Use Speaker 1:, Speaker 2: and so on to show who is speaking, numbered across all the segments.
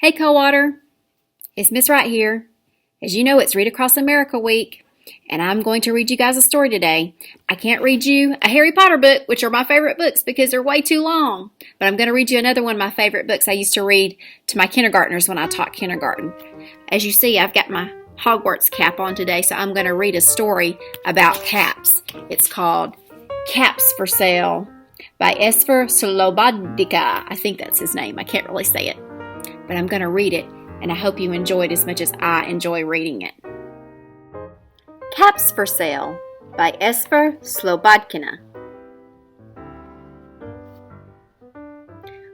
Speaker 1: Hey Coldwater, it's Miss Right here. As you know, it's Read Across America week, and I'm going to read you guys a story today. I can't read you a Harry Potter book, which are my favorite books because they're way too long, but I'm going to read you another one of my favorite books I used to read to my kindergartners when I taught kindergarten. As you see, I've got my Hogwarts cap on today, so I'm going to read a story about caps. It's called Caps for Sale by Esfer Slobodka. I think that's his name. I can't really say it, but I'm going to read it, and I hope you enjoy it as much as I enjoy reading it. Caps for Sale by Esfer Slobodkina.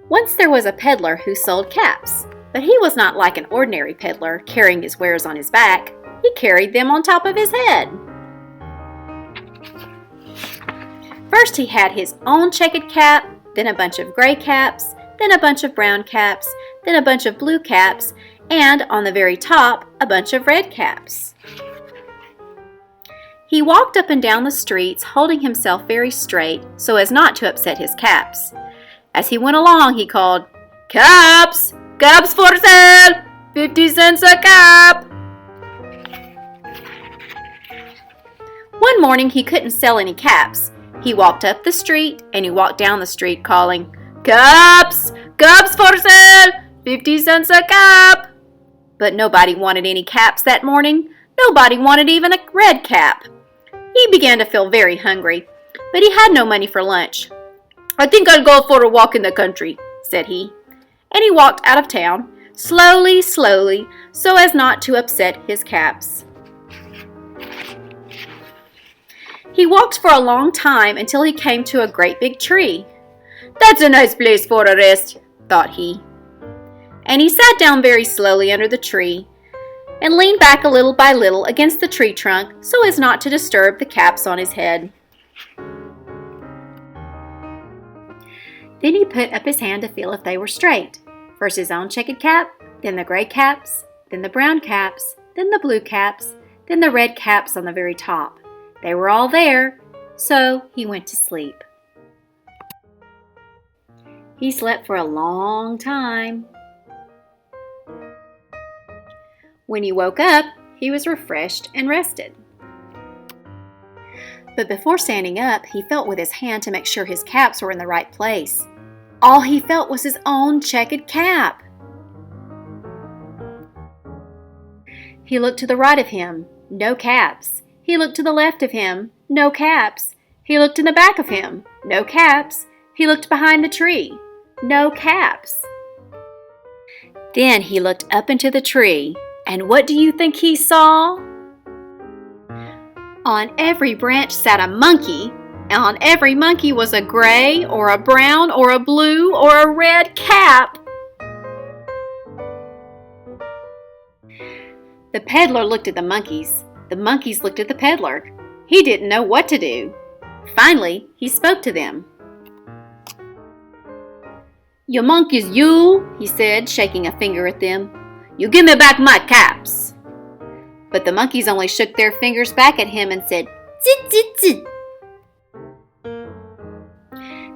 Speaker 1: Once there was a peddler who sold caps, but he was not like an ordinary peddler carrying his wares on his back. He carried them on top of his head. First he had his own checkered cap, then a bunch of gray caps, then a bunch of brown caps, then a bunch of blue caps, and on the very top, a bunch of red caps. He walked up and down the streets, holding himself very straight so as not to upset his caps. As he went along, he called, "Caps! Caps for sale! 50 cents a cap!" One morning, he couldn't sell any caps. He walked up the street and he walked down the street calling, "Caps! Caps for sale! 50 cents a cap!" But nobody wanted any caps that morning. Nobody wanted even a red cap. He began to feel very hungry, but he had no money for lunch. "I think I'll go for a walk in the country," said he. And he walked out of town, slowly, slowly, so as not to upset his caps. He walked for a long time until he came to a great big tree. "That's a nice place for a rest," thought he. And he sat down very slowly under the tree and leaned back a little by little against the tree trunk so as not to disturb the caps on his head. Then he put up his hand to feel if they were straight. First his own checkered cap, then the gray caps, then the brown caps, then the blue caps, then the red caps on the very top. They were all there, so he went to sleep. He slept for a long time. When he woke up, he was refreshed and rested. But before standing up, he felt with his hand to make sure his caps were in the right place. All he felt was his own checkered cap. He looked to the right of him, no caps. He looked to the left of him, no caps. He looked in the back of him, no caps. He looked behind the tree, no caps. Then he looked up into the tree, and what do you think he saw? On every branch sat a monkey, and on every monkey was a gray or a brown or a blue or a red cap. The peddler looked at the monkeys. The monkeys looked at the peddler. He didn't know what to do. Finally, he spoke to them. "You monkeys, you," he said, shaking a finger at them. "You give me back my caps." But the monkeys only shook their fingers back at him and said, "Zit, zit, zit."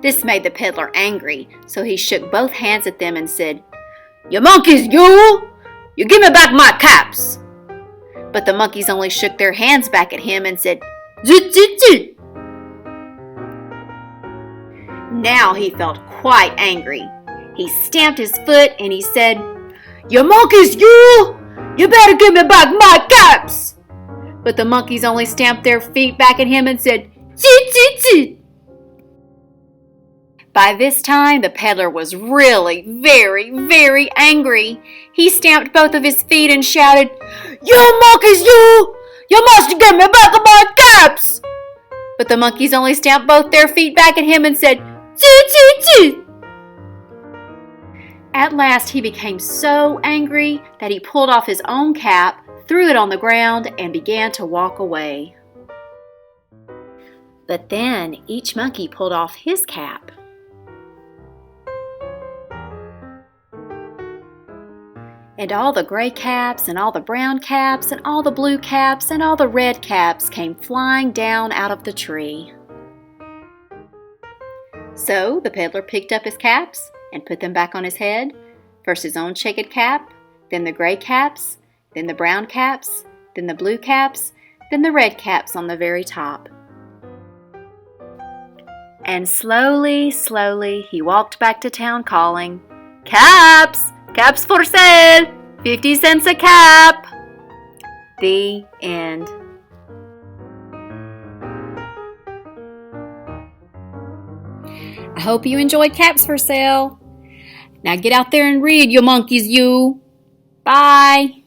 Speaker 1: This made the peddler angry, so he shook both hands at them and said, "You monkeys, you give me back my caps." But the monkeys only shook their hands back at him and said, "Zit, zit, zit." Now he felt quite angry. He stamped his foot and he said, "You monkeys, you better give me back my caps." But the monkeys only stamped their feet back at him and said, "Zit, zit, zit." By this time, the peddler was really very, very angry. He stamped both of his feet and shouted, "You monkeys, you must give me back my caps." But the monkeys only stamped both their feet back at him and said, "Zit, zit, zit." At last he became so angry that he pulled off his own cap, threw it on the ground, and began to walk away. But then each monkey pulled off his cap. And all the gray caps and all the brown caps and all the blue caps and all the red caps came flying down out of the tree. So the peddler picked up his caps and put them back on his head, First his own checkered cap, then the gray caps, then the brown caps, then the blue caps, then the red caps on the very top. And slowly, slowly, he walked back to town calling, "Caps! Caps for sale! 50 cents a cap!" The end. I hope you enjoyed Caps for Sale. Now get out there and read, you monkeys, you. Bye.